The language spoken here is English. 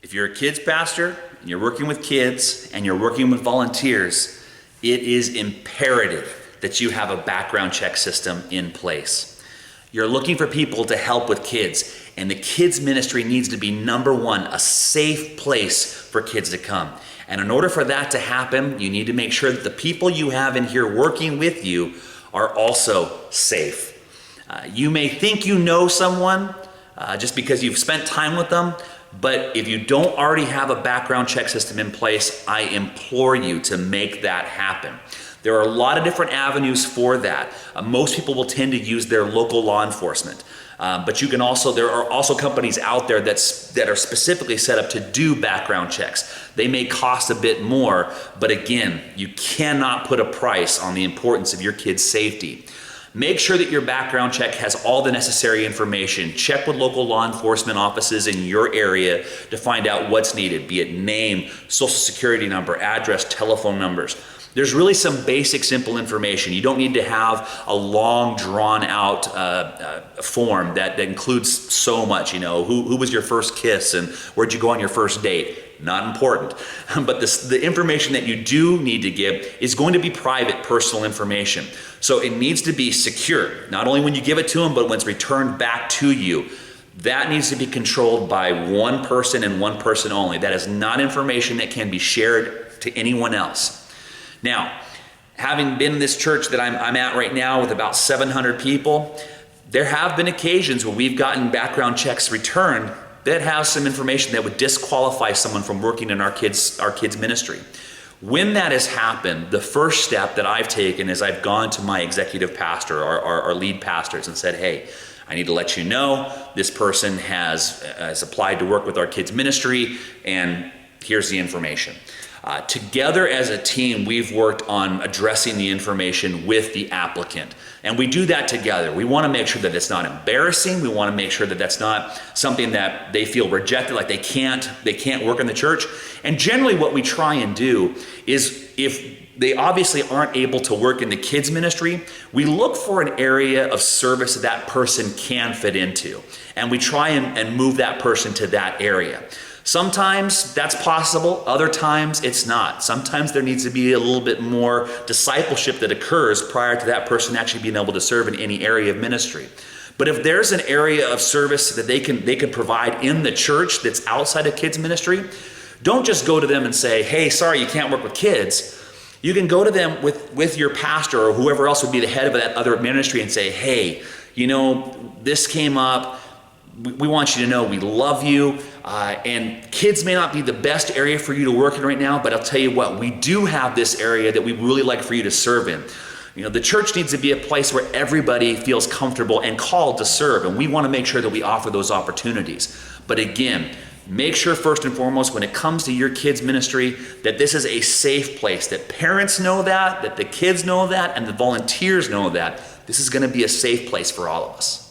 If you're a kids pastor, and you're working with kids, and you're working with volunteers, it is imperative that you have a background check system in place. You're looking for people to help with kids, and the kids ministry needs to be number one, a safe place for kids to come. And in order for that to happen, you need to make sure that the people you have in here working with you are also safe. You may think you know someone just because you've spent time with them, but if you don't already have a background check system in place, I implore you to make that happen. There are a lot of different avenues for that. Most people will tend to use their local law enforcement. But there are also companies out there that are specifically set up to do background checks. They may cost a bit more, but again, you cannot put a price on the importance of your kids' safety. Make sure that your background check has all the necessary information. Check with local law enforcement offices in your area to find out what's needed, be it name, social security number, address, telephone numbers. There's really some basic, simple information. You don't need to have a long, drawn-out form that includes so much. Who was your first kiss and where'd you go on your first date? Not important. But the information that you do need to give is going to be private, personal information. So it needs to be secure, not only when you give it to them, but when it's returned back to you. That needs to be controlled by one person and one person only. That is not information that can be shared to anyone else. Now, having been in this church that I'm at right now with about 700 people, there have been occasions where we've gotten background checks returned that have some information that would disqualify someone from working in our kids ministry. When that has happened, the first step that I've taken is I've gone to my executive pastor, our lead pastors, and said, hey, I need to let you know this person has applied to work with our kids ministry, and here's the information. Together as a team, we've worked on addressing the information with the applicant. And we do that together. We want to make sure that it's not embarrassing. We want to make sure that that's not something that they feel rejected, like they can't work in the church. And generally what we try and do is, if they obviously aren't able to work in the kids ministry, we look for an area of service that person can fit into. And we try and move that person to that area. Sometimes that's possible, other times it's not. Sometimes there needs to be a little bit more discipleship that occurs prior to that person actually being able to serve in any area of ministry. But if there's an area of service that they can provide in the church that's outside of kids ministry, don't just go to them and say, hey, sorry, you can't work with kids. You can go to them with your pastor or whoever else would be the head of that other ministry and say, hey, this came up. We want you to know we love you, and kids may not be the best area for you to work in right now, but I'll tell you what, we do have this area that we really like for you to serve in. The church needs to be a place where everybody feels comfortable and called to serve, and we want to make sure that we offer those opportunities. But again, make sure first and foremost when it comes to your kids' ministry that this is a safe place, that parents know that the kids know that, and the volunteers know that. This is going to be a safe place for all of us.